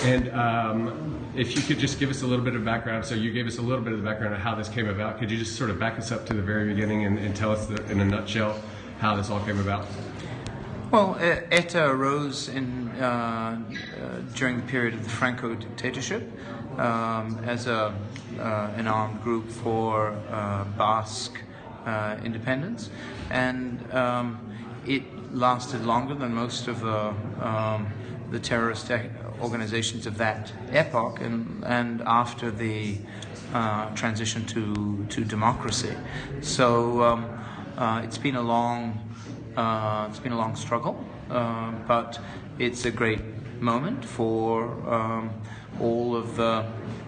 And if you could just give us a little bit of background, so you gave us a little bit of the background of how this came about. Could you just sort of back us up to the very beginning and tell us in a nutshell how this all came about? Well, ETA arose during the period of the Franco dictatorship as an armed group for Basque independence, and it lasted longer than most of the terrorist organizations of that epoch, and after the transition to democracy. So it's been a long struggle, but it's a great moment for all of the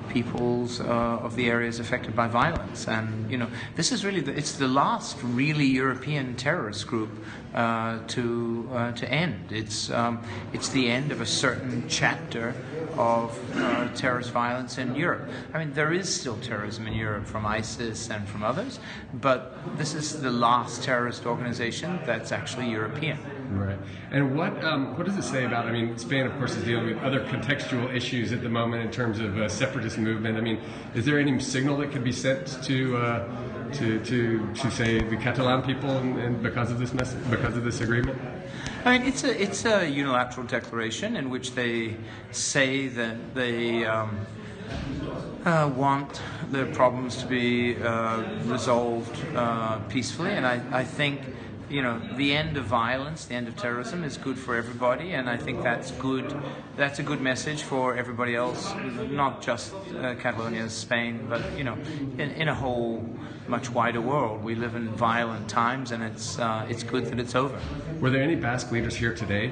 peoples of the areas affected by violence. And this is really it's the last really European terrorist group to end. It's the end of a certain chapter of terrorist violence in Europe. I mean, there is still terrorism in Europe from ISIS and from others, but this is the last terrorist organization that's actually European. Right. And what does it say about? I mean, Spain, of course, is dealing with other contextual issues at the moment in terms of separatist movement. I mean, is there any signal that could be sent to say the Catalan people, and because of this because of this agreement? I mean, it's a unilateral declaration in which they say that they want the problems to be resolved peacefully, and I think the end of violence, the end of terrorism is good for everybody, and I think that's good. That's a good message for everybody else, not just Catalonia, Spain, but in a whole much wider world. We live in violent times, and it's good that it's over. Were there any Basque leaders here today?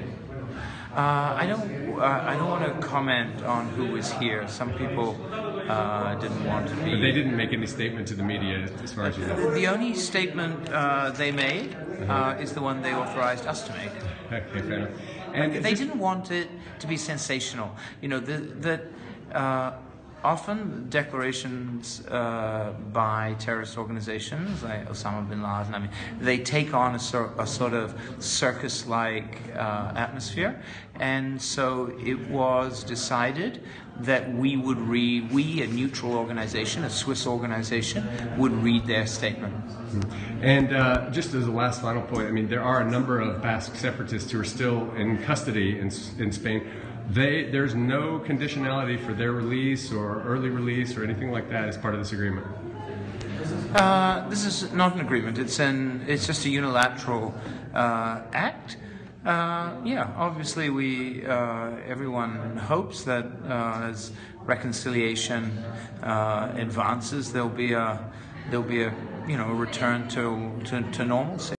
I don't want to comment on who was here. Some people didn't want to be. But they didn't make any statement to the media, as far as you know. The only statement they made is the one they authorized us to make. Okay, fair enough. And they didn't want it to be sensational. Often declarations by terrorist organizations like Osama bin Laden, I mean, they take on a sort of circus-like atmosphere, and so it was decided that we, a neutral organization, a Swiss organization, would read their statement. And just as a last final point, I mean, there are a number of Basque separatists who are still in custody in Spain. There's no conditionality for their release or early release or anything like that as part of this agreement. This is not an agreement. It's just a unilateral act. Obviously, everyone hopes that as reconciliation advances, there'll be a return to normalcy.